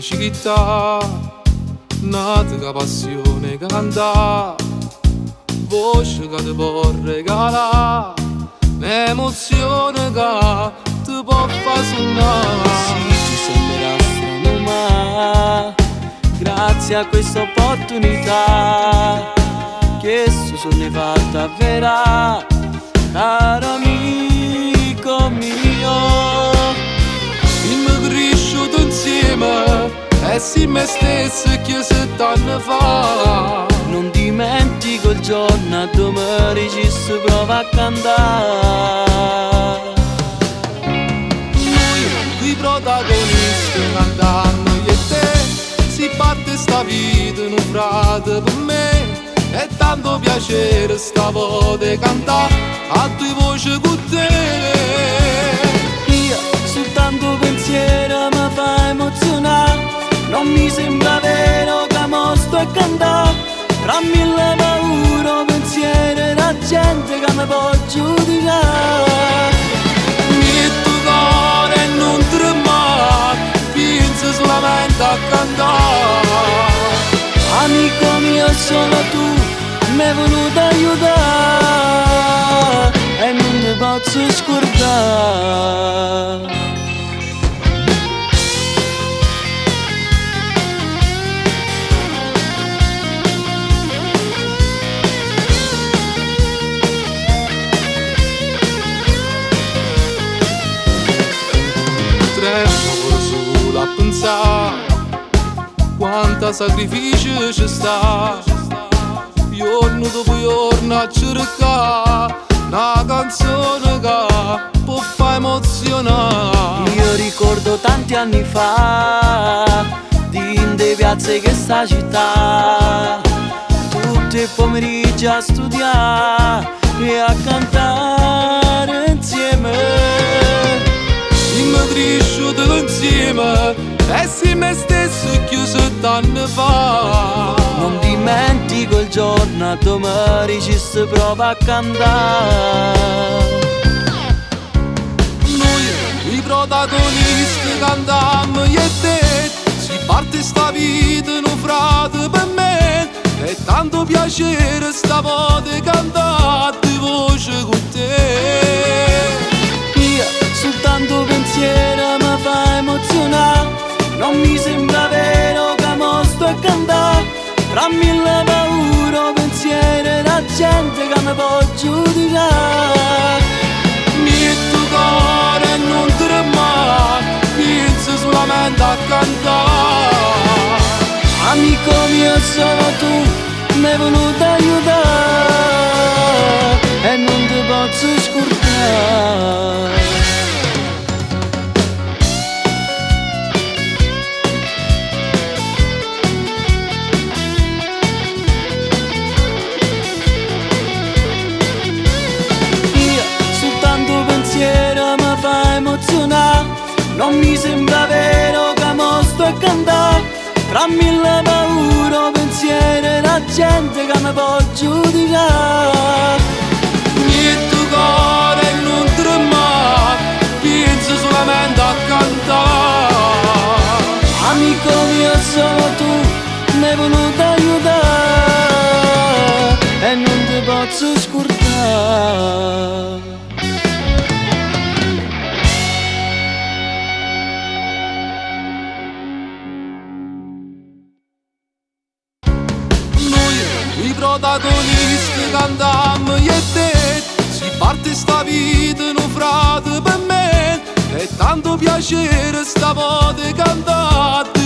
città, nata che passione canta, voce che ti può regalare, un'emozione che ti può far suonare. Sì, ci sembrerà strano ma grazie a questa opportunità che sono fatta vera, caro amico mio. Siamo cresciuti insieme e si me stesso che 7 anni fa. Non dimentico il giorno dove ci si prova a cantare. Noi, i protagonisti, cantanno io e te. Si parte sta vita in un frate per me. È tanto piacere sta voce cantare a due voci con te. Io soltanto pensiero mi fa emozionare. Non mi sembra vero che mo sto a cantare. Tra mille paure, pensieri, la gente che mi può giudicare. Metto cuore e non tremare, penso solamente a cantare. Amico mio, solo tu mi hai voluto aiutare e non ti posso scordare. Tremo solo a pensare quanta sacrificio ci sta, giorno dopo giorno a cercare una canzone che può far emozionare. Io ricordo tanti anni fa di in de piazze che sta città, tutti i pomeriggi a studiare e a cantare insieme. Siamo cresciuti insieme e si me stesso che 7 anni fa. Non dimentico il giorno dove ci si prova a cantare. Noi, i protagonisti, cantammo io e te. Si parte sta vita in un frate per me. È tanto piacere sta voce cantare di voce con te. Io soltanto pensiero mi fa emozionare. Non mi sembra vero che mo sto a cantare. Tra mille paure, pensieri, la gente che mi può giudicare. Metto cuore e non tremare, penso solamente a cantare. Amico mio, solo tu mi hai voluto aiutare e non ti posso scordare. Non mi sembra vero che mo sto a cantare. Tra mille paure, pensieri, la gente che mi può giudicare. Metto cuore e non tremare, penso solamente a cantare. Amico mio, solo tu mi hai voluto aiutare e non ti posso scordare. I protagonisti cantammo io e te. Si parte sta vita in un frate per me. È tanto piacere sta voce cantare